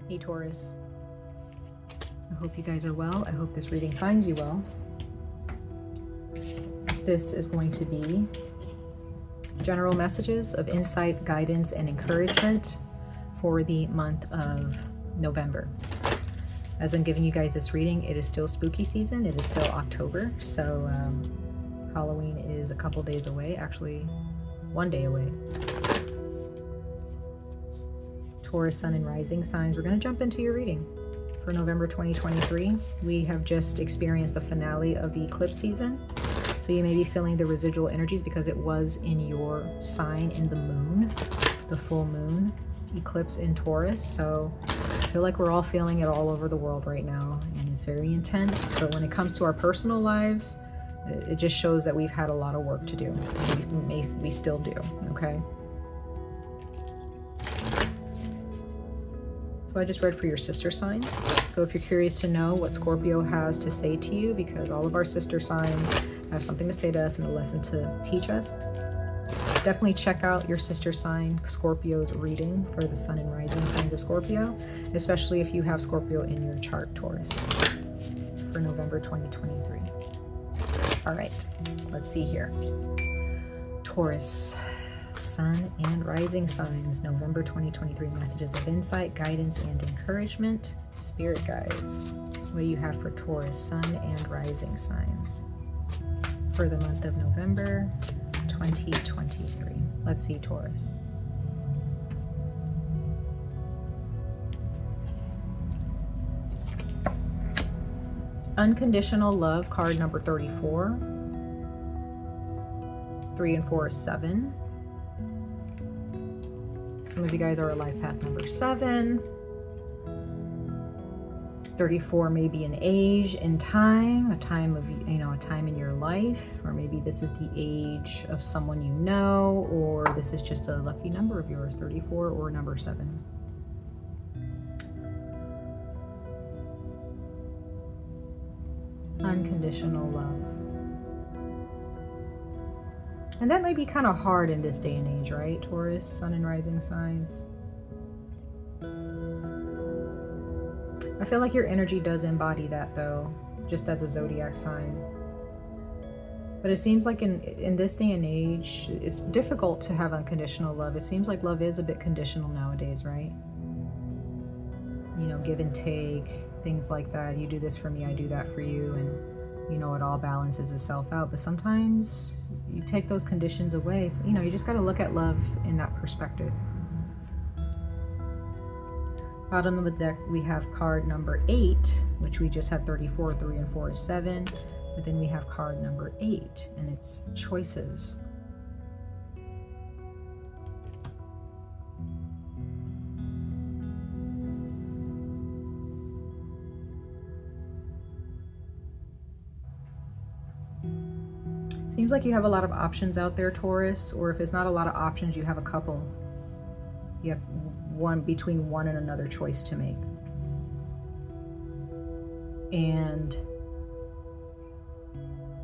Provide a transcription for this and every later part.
Hey Taurus, I hope you guys are well. I hope this reading finds you well. This is going to be general messages of insight, guidance, and encouragement for the month of November. As I'm giving you guys this reading, it is still spooky season. It is still October, so Halloween is a couple days away, actually 1 day away. Taurus, Sun, and Rising signs. We're going to jump into your reading for November 2023. We have just experienced the finale of the eclipse season. So you may be feeling the residual energies because it was in your sign in the moon, the full moon eclipse in Taurus. So I feel like we're all feeling it all over the world right now, and it's very intense. But when it comes to our personal lives, it just shows that we've had a lot of work to do. We still do, okay? So I just read for your sister sign. So if you're curious to know what Scorpio has to say to you, because all of our sister signs have something to say to us and a lesson to teach us, definitely check out your sister sign Scorpio's reading for the Sun and Rising signs of Scorpio, especially if you have Scorpio in your chart, Taurus, for November 2023. All right, let's see here. Taurus, Sun and Rising signs, November 2023, messages of insight, guidance, and encouragement. Spirit guides, what do you have for Taurus, Sun, and Rising signs for the month of November 2023? Let's see, Taurus. Unconditional love, card number 34. 3 and 4 is 7. Some of you guys are a life path number 7. 34 may be an age in time, a time of, a time in your life, or maybe this is the age of someone you know, or this is just a lucky number of yours, 34 or number 7. Unconditional love. And that might be kind of hard in this day and age, right? Taurus, Sun and Rising signs. I feel like your energy does embody that though, just as a zodiac sign. But it seems like in this day and age, it's difficult to have unconditional love. It seems like love is a bit conditional nowadays, right? Give and take, things like that. You do this for me, I do that for you, and it all balances itself out. But sometimes you take those conditions away. So, you just got to look at love in that perspective. Bottom of the deck, we have card number 8, which we just had 34, 3 and 4 is 7. But then we have card number 8, and it's choices. Seems like you have a lot of options out there, Taurus, or if it's not a lot of options, you have a couple. You have between one and another choice to make. And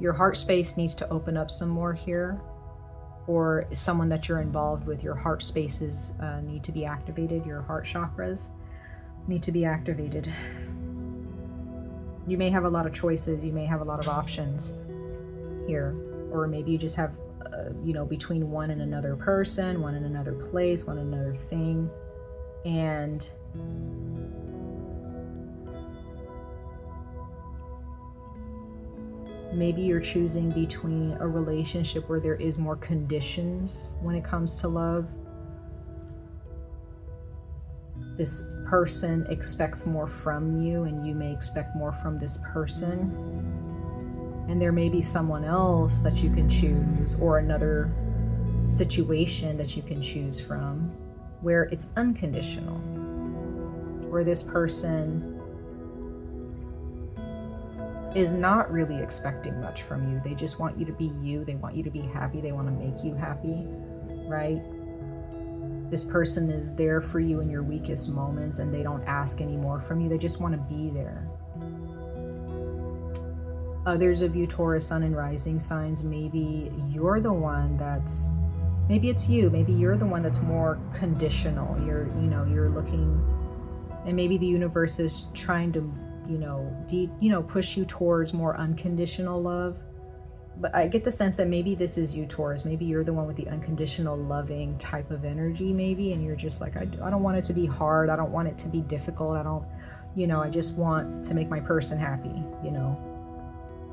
your heart space needs to open up some more here, or someone that you're involved with, your heart spaces need to be activated. Your heart chakras need to be activated. You may have a lot of choices. You may have a lot of options here. Or maybe you just have, between one and another person, one and another place, one and another thing. And maybe you're choosing between a relationship where there is more conditions when it comes to love. This person expects more from you, and you may expect more from this person. And there may be someone else that you can choose, or another situation that you can choose from, where it's unconditional, where this person is not really expecting much from you. They just want you to be you. They want you to be happy. They want to make you happy, right? This person is there for you in your weakest moments, and they don't ask any more from you. They just want to be there. Others of you, Taurus, Sun and Rising signs, maybe you're the one that's, maybe it's you, maybe you're the one that's more conditional. You're looking And maybe the universe is trying to, push you towards more unconditional love. But I get the sense that maybe this is you, Taurus. Maybe you're the one with the unconditional loving type of energy, maybe. And you're just like, I don't want it to be hard. I don't want it to be difficult. I just want to make my person happy,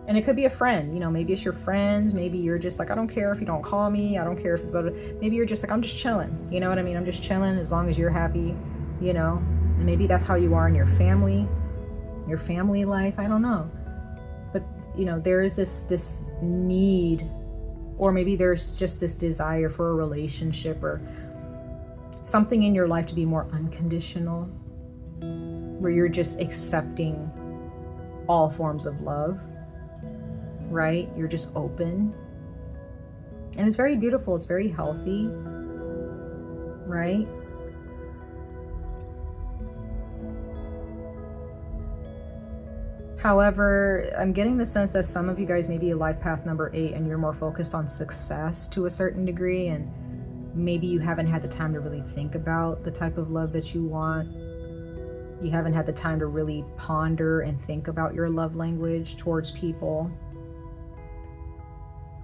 And it could be a friend, maybe it's your friends. Maybe you're just like, I don't care if you don't call me. I don't care if you go to, maybe you're just like, I'm just chilling. You know what I mean? I'm just chilling as long as you're happy, And maybe that's how you are in your family life. I don't know. But, there is this need, or maybe there's just this desire for a relationship or something in your life to be more unconditional, where you're just accepting all forms of love, right? You're just open. And it's very beautiful. It's very healthy, right? However, I'm getting the sense that some of you guys may be life path number 8 and you're more focused on success to a certain degree, and maybe you haven't had the time to really think about the type of love that you want. You haven't had the time to really ponder and think about your love language towards people.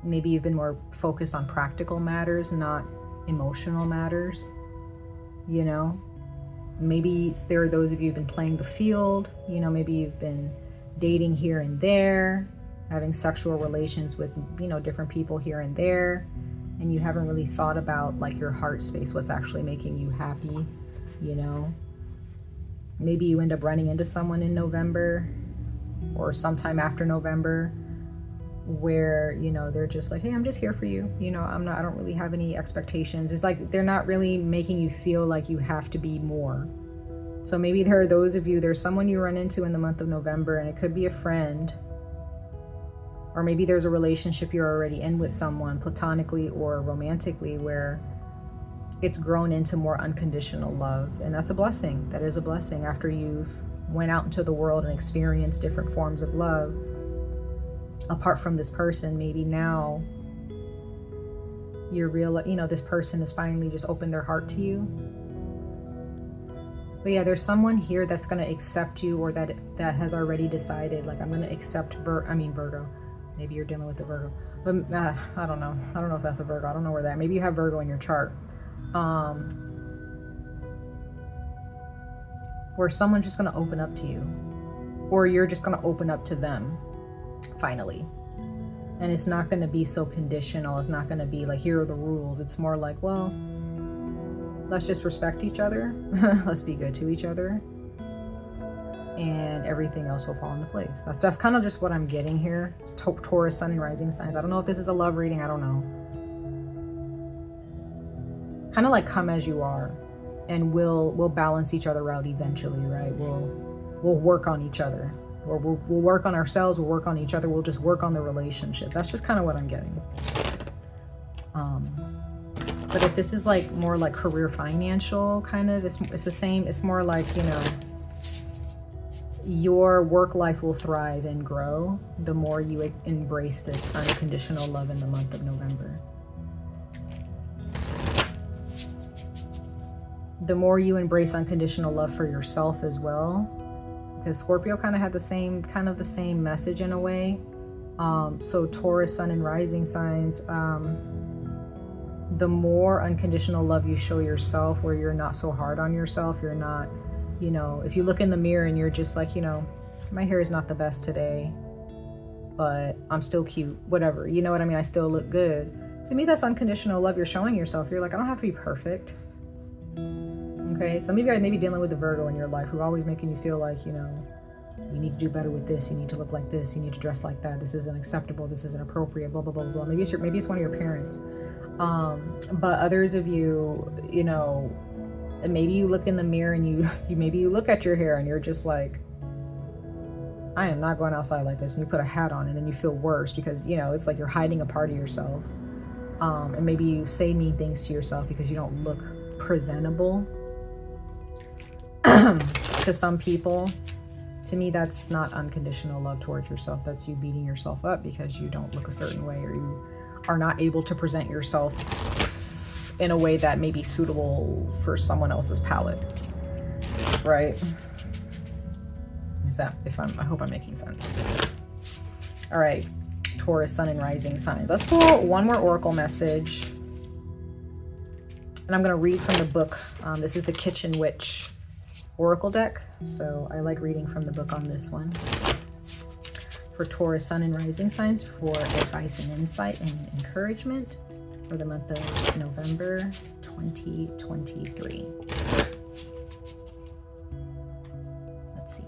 Maybe you've been more focused on practical matters, not emotional matters, Maybe there are those of you who've been playing the field, maybe you've been dating here and there, having sexual relations with, different people here and there, and you haven't really thought about like your heart space, what's actually making you happy, Maybe you end up running into someone in November or sometime after November where, they're just like, hey, I'm just here for you. I don't really have any expectations. It's like they're not really making you feel like you have to be more. So maybe there are those of you, there's someone you run into in the month of November, and it could be a friend, or maybe there's a relationship you're already in with someone platonically or romantically where it's grown into more unconditional love. And that's a blessing. That is a blessing. After you've went out into the world and experienced different forms of love, apart from this person, maybe now you're this person has finally just opened their heart to you. But yeah, there's someone here that's going to accept you, or that has already decided, like, I'm going to accept Virgo. Maybe you're dealing with the Virgo, but I don't know. I don't know if that's a Virgo. I don't know where that. Maybe you have Virgo in your chart. Where someone's just going to open up to you, or you're just going to open up to them finally. And it's not going to be so conditional. It's not going to be like, here are the rules. It's more like, well, let's just respect each other. Let's be good to each other. And everything else will fall into place. That's kind of just what I'm getting here. It's Taurus, Sun, and Rising signs. I don't know if this is a love reading. I don't know. Kind of like come as you are. And we'll balance each other out eventually, right? We'll work on each other. Or we'll work on ourselves. We'll work on each other. We'll just work on the relationship. That's just kind of what I'm getting. But if this is like more like career financial kind of, it's the same. It's more like, your work life will thrive and grow the more you embrace this unconditional love in the month of November. The more you embrace unconditional love for yourself as well, because Scorpio kind of had the same message in a way. So Taurus, Sun, and Rising signs, the more unconditional love you show yourself, where you're not so hard on yourself, you're not, if you look in the mirror and you're just like, my hair is not the best today, but I'm still cute, whatever, you know what I mean? I still look good. To me, that's unconditional love. You're showing yourself. You're like, I don't have to be perfect. Okay, some of you guys may be dealing with the Virgo in your life who are always making you feel like, you need to do better with this, you need to look like this, you need to dress like that, this isn't acceptable, this isn't appropriate, blah, blah, blah, blah. Maybe it's one of your parents. But others of you, maybe you look in the mirror and maybe you look at your hair and you're just like, I am not going outside like this. And you put a hat on and then you feel worse because, it's like you're hiding a part of yourself. And maybe you say mean things to yourself because you don't look presentable to some people. To me, that's not unconditional love towards yourself. That's you beating yourself up because you don't look a certain way, or you are not able to present yourself in a way that may be suitable for someone else's palate. right? I hope I'm making sense. All right, Taurus, Sun, and Rising signs. Let's pull one more oracle message. And I'm going to read from the book. This is the Kitchen Witch Oracle deck. So I like reading from the book on this one. For Taurus, Sun, and Rising signs for advice and insight and encouragement for the month of November 2023. Let's see.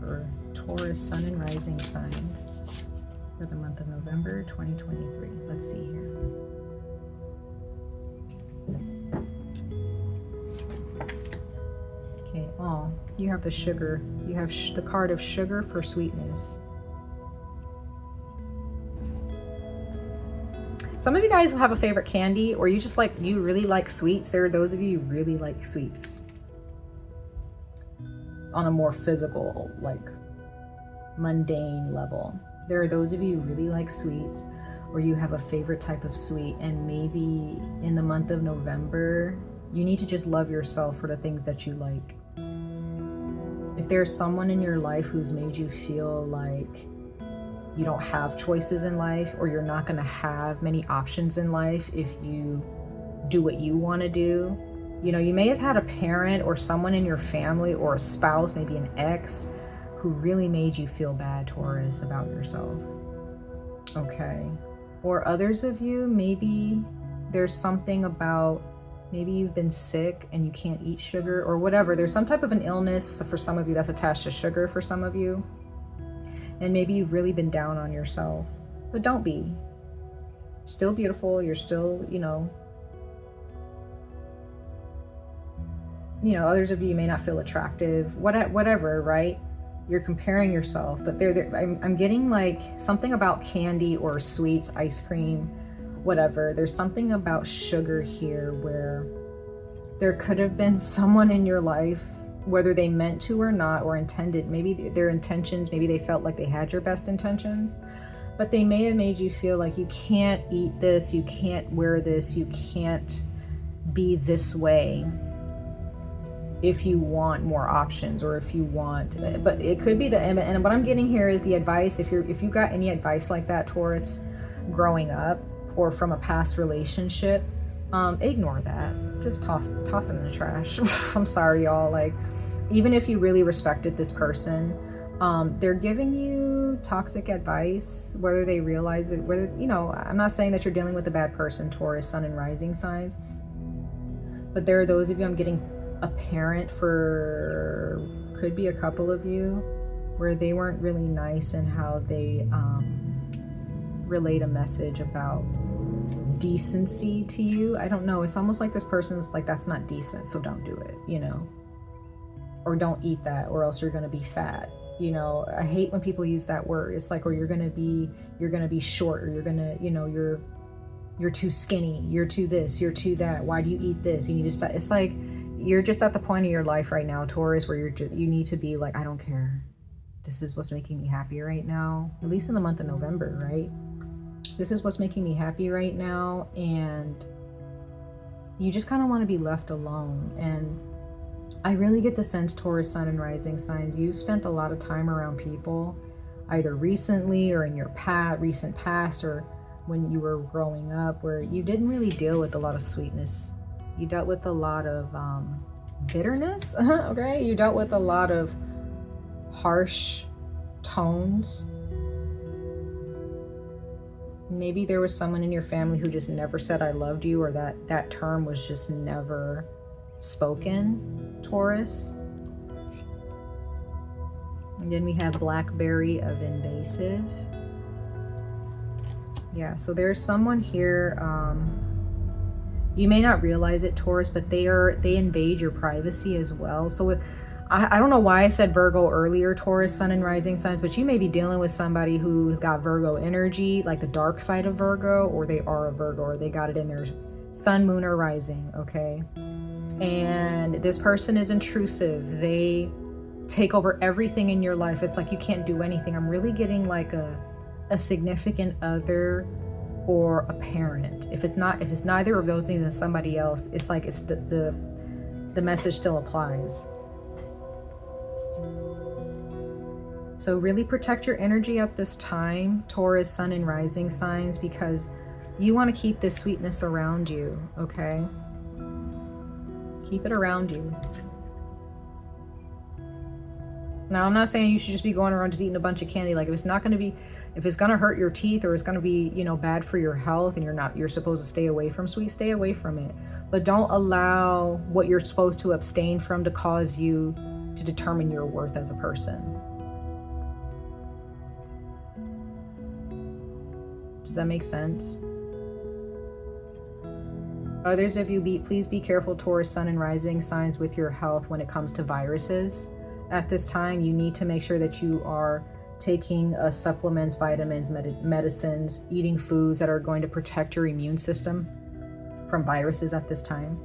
For Taurus, Sun, and Rising signs for the month of November 2023. Let's see here. Okay, oh, you have the sugar. You have the card of sugar for sweetness. Some of you guys have a favorite candy, or you just you really like sweets. There are those of you who really like sweets on a more physical, like mundane level. There are those of you who really like sweets, or you have a favorite type of sweet, and maybe in the month of November, you need to just love yourself for the things that you like. If there's someone in your life who's made you feel like you don't have choices in life, or you're not going to have many options in life if you do what you want to do. You know, you may have had a parent or someone in your family or a spouse, maybe an ex, who really made you feel bad, Taurus, about yourself. Okay. Or others of you, maybe there's something about, maybe you've been sick and you can't eat sugar or whatever. There's some type of an illness for some of you that's attached to sugar for some of you. And maybe you've really been down on yourself, but don't be. You're still beautiful. You're still, others of you may not feel attractive, whatever, right? You're comparing yourself, but I'm getting like something about candy or sweets, ice cream, whatever. There's something about sugar here where there could have been someone in your life, whether they meant to or not, or intended, maybe their intentions, maybe they felt like they had your best intentions, but they may have made you feel like you can't eat this, you can't wear this, you can't be this way if you want more options, or if you want, but it could be and what I'm getting here is the advice. If you got any advice like that, Taurus, growing up or from a past relationship, ignore that. Just toss it in the trash. I'm sorry, y'all. Like, even if you really respected this person, they're giving you toxic advice, whether they realize it, I'm not saying that you're dealing with a bad person, Taurus, Sun, and Rising signs, but there are those of you, I'm getting a parent for, could be a couple of you, where they weren't really nice in how they relate a message about decency to you. I don't know. It's almost like this person's like, that's not decent, so don't do it, or don't eat that, or else you're going to be fat. I hate when people use that word. It's like, or you're going to be short, or you're going to, you're too skinny, you're too this, you're too that. Why do you eat this? You need to stop. It's like, you're just at the point of your life right now, Taurus, where you need to be like, I don't care. This is what's making me happy right now, at least in the month of November, right? This is what's making me happy right now, and you just kind of want to be left alone. And I really get the sense, Taurus, Sun, and Rising signs, you've spent a lot of time around people, either recently or in your recent past, or when you were growing up, where you didn't really deal with a lot of sweetness. You dealt with a lot of bitterness, okay? You dealt with a lot of harsh tones. Maybe there was someone in your family who just never said I loved you, or that term was just never spoken, Taurus. And then we have Blackberry of Invasive. Yeah, so there's someone here, you may not realize it, Taurus, but they invade your privacy as well. So I don't know why I said Virgo earlier, Taurus, Sun, and Rising signs, but you may be dealing with somebody who's got Virgo energy, like the dark side of Virgo, or they are a Virgo, or they got it in their Sun, Moon, or Rising, okay? And this person is intrusive. They take over everything in your life. It's like you can't do anything. I'm really getting like a a significant other or a parent. If it's neither of those things and somebody else, it's like it's the message still applies. So really protect your energy at this time, Taurus, sun and rising signs, because you want to keep this sweetness around you, okay? Keep it around you. Now, I'm not saying you should just be going around just eating a bunch of candy. Like, if it's going to hurt your teeth, or it's going to be, you know, bad for your health, and you're supposed to stay away from sweets, stay away from it. But don't allow what you're supposed to abstain from to cause you to determine your worth as a person. Does that make sense? Others of you, please be careful, Taurus, sun and rising signs, with your health when it comes to viruses. At this time, you need to make sure that you are taking supplements, vitamins, medicines, eating foods that are going to protect your immune system from viruses at this time.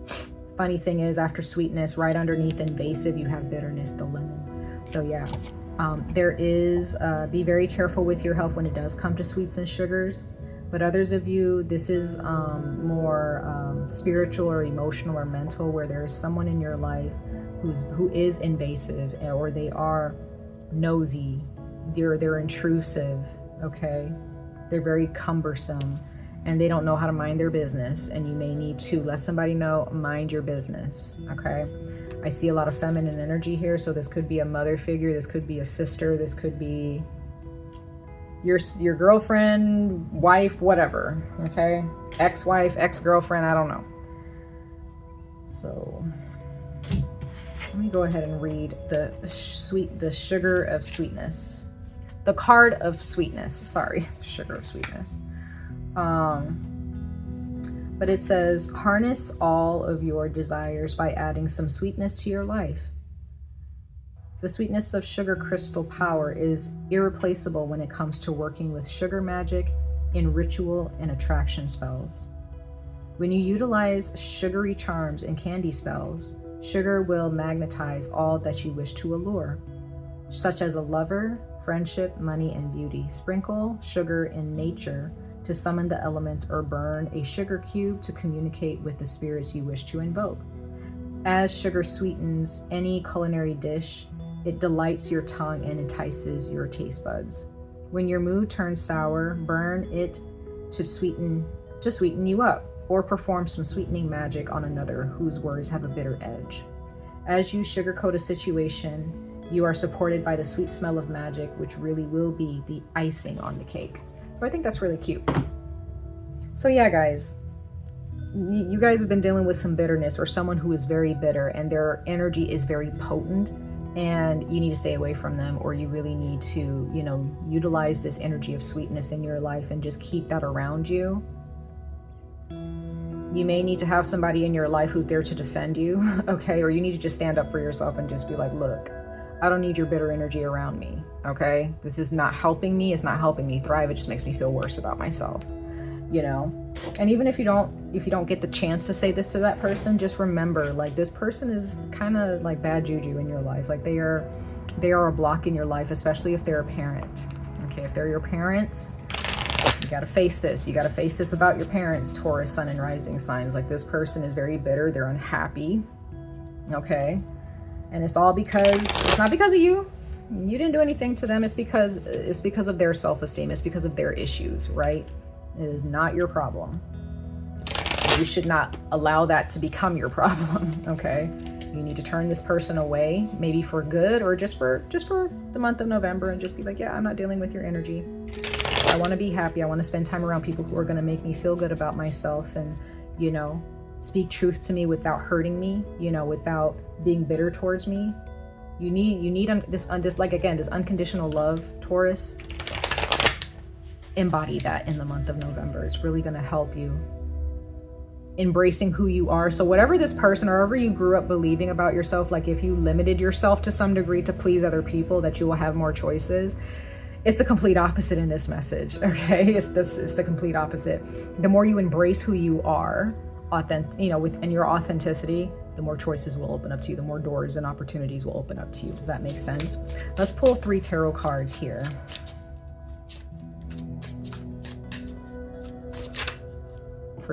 Funny thing is, after sweetness, right underneath invasive, you have bitterness, the lemon. So yeah, there is, be very careful with your health when it does come to sweets and sugars. But others of you, this is more spiritual or emotional or mental, where there is someone in your life who is invasive, or they are nosy, they're intrusive, okay? They're very cumbersome, and they don't know how to mind their business, and you may need to let somebody know, mind your business, okay? I see a lot of feminine energy here, so this could be a mother figure, this could be a sister, this could be your girlfriend, wife, whatever, okay? Ex-wife, ex-girlfriend, I don't know. So let me go ahead and read the sugar of sweetness. The card of sweetness, sorry, sugar of sweetness. But it says, harness all of your desires by adding some sweetness to your life. The sweetness of sugar crystal power is irreplaceable when it comes to working with sugar magic in ritual and attraction spells. When you utilize sugary charms and candy spells, sugar will magnetize all that you wish to allure, such as a lover, friendship, money, and beauty. Sprinkle sugar in nature to summon the elements, or burn a sugar cube to communicate with the spirits you wish to invoke. As sugar sweetens any culinary dish, it delights your tongue and entices your taste buds. When your mood turns sour, burn it to sweeten you up, or perform some sweetening magic on another whose words have a bitter edge. As you sugarcoat a situation, you are supported by the sweet smell of magic, which really will be the icing on the cake. So I think that's really cute. So yeah, guys, you guys have been dealing with some bitterness, or someone who is very bitter and their energy is very potent, and you need to stay away from them, or you really need to, you know, utilize this energy of sweetness in your life and just keep that around you. You may need to have somebody in your life who's there to defend you, okay? Or you need to just stand up for yourself and just be like, look, I don't need your bitter energy around me, okay? This is not helping me. It's not helping me thrive. It just makes me feel worse about myself, you know? And even if you don't get the chance to say this to that person, just remember, like, this person is kind of like bad juju in your life. Like, they are a block in your life, especially if they're a parent, okay? If they're your parents, you got to face this. You got to face this about your parents, Taurus, sun and rising signs. Like, this person is very bitter. They're unhappy, okay? And it's all because, it's not because of you. You didn't do anything to them. It's because of their self-esteem. It's because of their issues, right? It is not your problem. You should not allow that to become your problem, okay? You need to turn this person away, maybe for good, or just for the month of November, and just be like, yeah, I'm not dealing with your energy. I want to be happy. I want to spend time around people who are going to make me feel good about myself, and, you know, speak truth to me without hurting me, you know, without being bitter towards me. You need this unconditional love, Taurus. Embody that in the month of November. It's really going to help you embracing who you are. So whatever this person, or whatever you grew up believing about yourself, like if you limited yourself to some degree to please other people, that you will have more choices, it's the complete opposite in this message, okay? It's the complete opposite. The more you embrace who you are, and your authenticity, the more choices will open up to you, the more doors and opportunities will open up to you. Does that make sense? Let's pull 3 tarot cards here.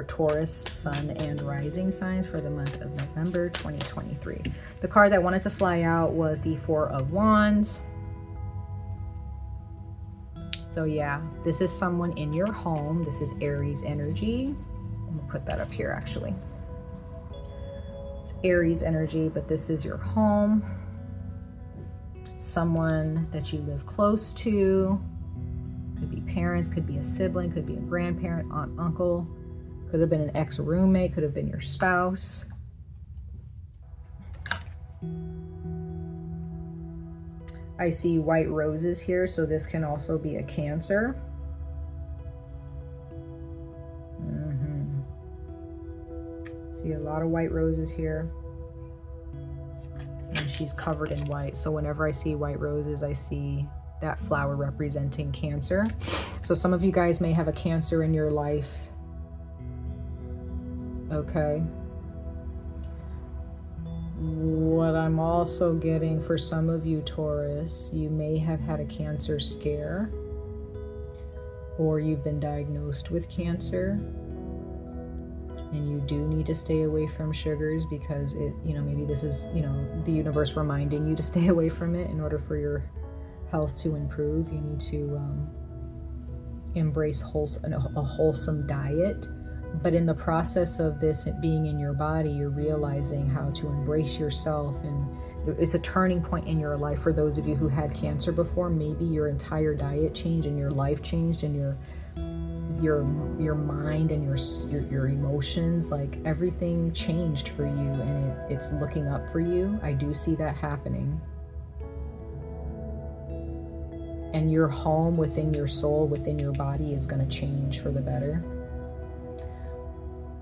for Taurus, Sun, and Rising signs for the month of November 2023. The card that wanted to fly out was the Four of Wands. So yeah, this is someone in your home. This is Aries energy. I'm gonna put that up here actually. It's Aries energy, but this is your home. Someone that you live close to. Could be parents, could be a sibling, could be a grandparent, aunt, uncle. Could have been an ex-roommate, could have been your spouse. I see white roses here, so this can also be a Cancer. See a lot of white roses here. And she's covered in white. So whenever I see white roses, I see that flower representing Cancer. So some of you guys may have a Cancer in your life. Okay. What I'm also getting for some of you, Taurus, you may have had a Cancer scare, or you've been diagnosed with Cancer, and you do need to stay away from sugars because it, maybe this is, the universe reminding you to stay away from it in order for your health to improve. You need to embrace a wholesome diet. But in the process of this being in your body, you're realizing how to embrace yourself, and it's a turning point in your life. For those of you who had Cancer before, maybe your entire diet changed and your life changed, and your mind and your emotions, like everything changed for you, and it's looking up for you. I do see that happening. And your home within your soul, within your body is going to change for the better.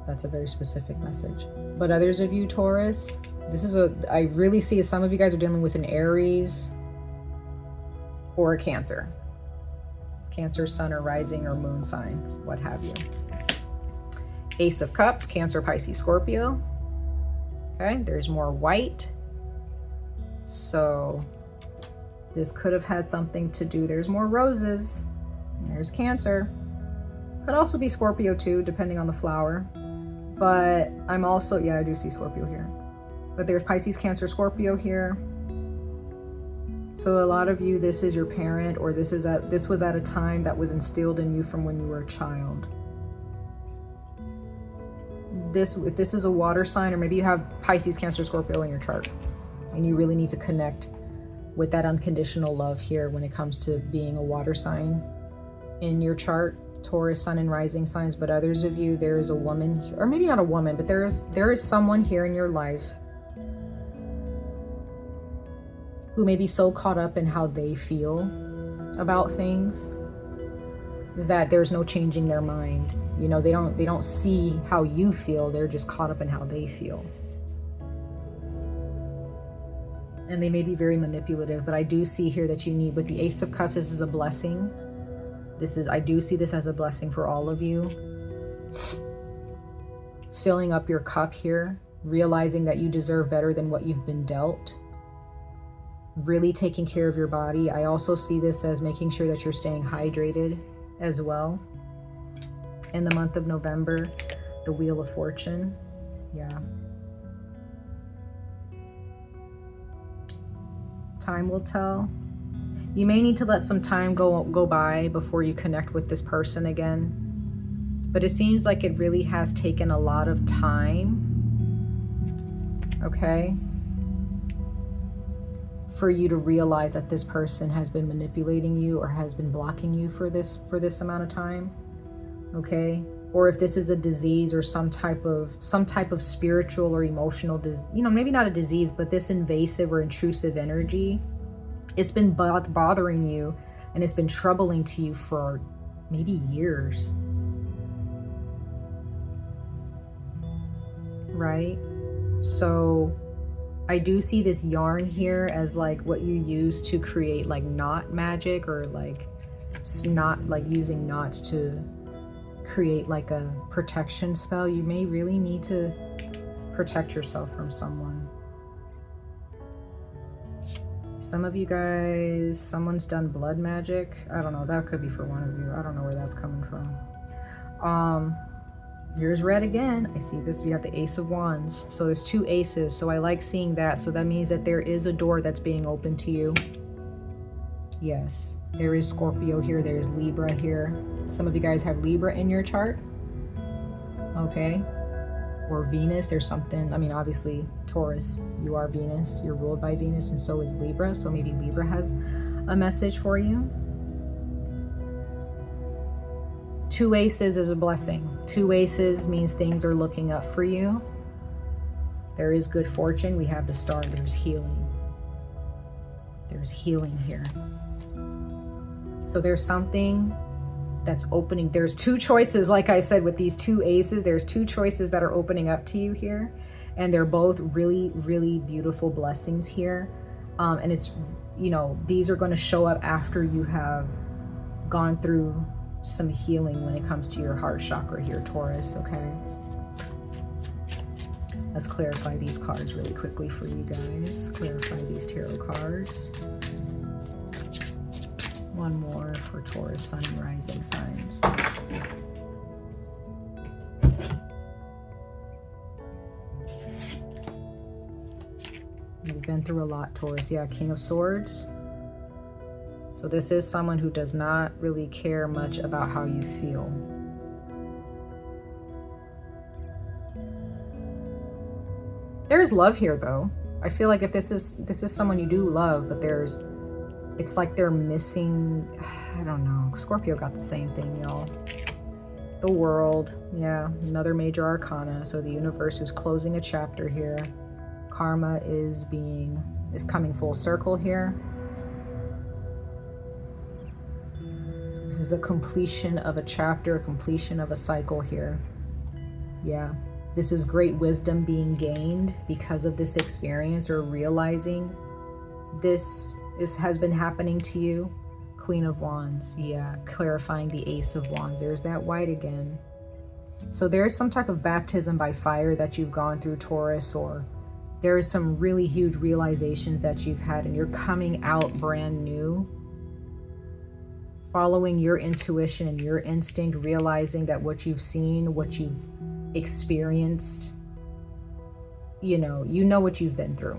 That's a very specific message. But others of you, Taurus, I really see some of you guys are dealing with an Aries or a Cancer. Cancer, Sun, or Rising, or Moon sign, what have you. Ace of Cups, Cancer, Pisces, Scorpio. Okay, there's more white. So this could have had something to do. There's more roses. There's Cancer. Could also be Scorpio too, depending on the flower. But I'm also, yeah, I do see Scorpio here. But there's Pisces, Cancer, Scorpio here. So a lot of you, this is your parent, or this was at a time that was instilled in you from when you were a child. If this is a water sign, or maybe you have Pisces, Cancer, Scorpio in your chart, and you really need to connect with that unconditional love here when it comes to being a water sign in your chart. Taurus, Sun, and Rising signs. But others of you, there is a woman, or maybe not a woman, but there is someone here in your life who may be so caught up in how they feel about things that there's no changing their mind. They don't see how you feel. They're just caught up in how they feel. And they may be very manipulative, but I do see here that you need, with the Ace of Cups, this is a blessing. I do see this as a blessing for all of you. Filling up your cup here, realizing that you deserve better than what you've been dealt. Really taking care of your body. I also see this as making sure that you're staying hydrated as well. In the month of November, the Wheel of Fortune. Yeah. Time will tell. You may need to let some time go by before you connect with this person again. But it seems like it really has taken a lot of time, okay, for you to realize that this person has been manipulating you or has been blocking you for this amount of time, okay? Or if this is a disease or some type of spiritual or emotional, maybe not a disease, but this invasive or intrusive energy, it's been bothering you and it's been troubling to you for maybe years, right? So I do see this yarn here as like what you use to create like knot magic, or like using knots to create like a protection spell. You may really need to protect yourself from someone. Some of you guys, someone's done blood magic. I don't know, that could be for one of you. I don't know where that's coming from. Here's red again. I see this. We have the Ace of Wands. So there's 2 aces. So I like seeing that. So that means that there is a door that's being opened to you. Yes, there is Scorpio here. There's Libra here. Some of you guys have Libra in your chart. Okay. Or Venus. There's something. I mean, obviously, Taurus, you are Venus. You're ruled by Venus, and so is Libra. So maybe Libra has a message for you. 2 aces is a blessing. 2 aces means things are looking up for you. There is good fortune. We have the star. There's healing. There's healing here. So there's something that's opening. There's 2 choices. Like I said, with these 2 aces, there's 2 choices that are opening up to you here. And they're both really, really beautiful blessings here. And it's, you know, these are going to show up after you have gone through some healing when it comes to your heart chakra here, Taurus. Okay, let's clarify these cards really quickly for you guys. Clarify these tarot cards. One more for Taurus, Sun and Rising signs. You've been through a lot, Taurus. Yeah, King of Swords. So this is someone who does not really care much about how you feel. There's love here, though. I feel like if this is someone you do love, but it's like they're missing, I don't know. Scorpio got the same thing, y'all. The World, yeah, another major arcana. So the universe is closing a chapter here. Karma is coming full circle here. This is a completion of a chapter, a completion of a cycle here. Yeah, this is great wisdom being gained because of this experience, or realizing this has been happening to you. Queen of Wands, yeah, clarifying the Ace of Wands. There's that white again. So there's some type of baptism by fire that you've gone through, Taurus, or there is some really huge realizations that you've had, and you're coming out brand new, following your intuition and your instinct, realizing that what you've seen, what you've experienced, you know what you've been through.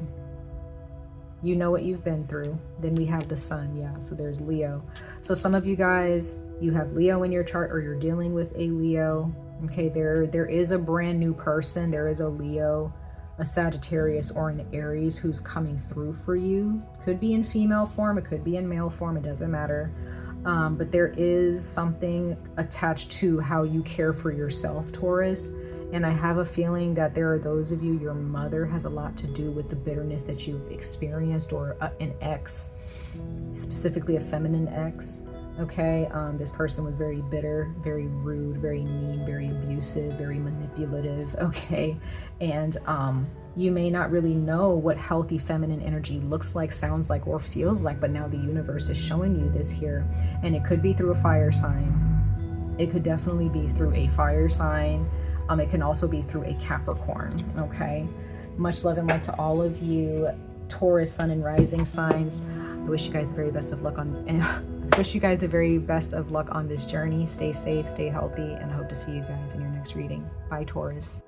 You know what you've been through. Then we have the Sun, yeah, so there's Leo. So some of you guys, you have Leo in your chart, or you're dealing with a Leo. Okay, there is a brand new person. There is a Leo, a Sagittarius, or an Aries who's coming through for you. Could be in female form, it could be in male form, it doesn't matter. But there is something attached to how you care for yourself, Taurus. And I have a feeling that there are those of you, your mother has a lot to do with the bitterness that you've experienced, or an ex, specifically a feminine ex. Okay, this person was very bitter, very rude, very mean, very abusive, very manipulative. Okay, and you may not really know what healthy feminine energy looks like, sounds like, or feels like, but now the universe is showing you this here. And it could be through a fire sign. It could definitely be through a fire sign. It can also be through a Capricorn. Okay, much love and light to all of you Taurus, Sun and Rising signs. I wish you guys the very best of luck on this journey. Stay safe, stay healthy, and I hope to see you guys in your next reading. Bye, Taurus.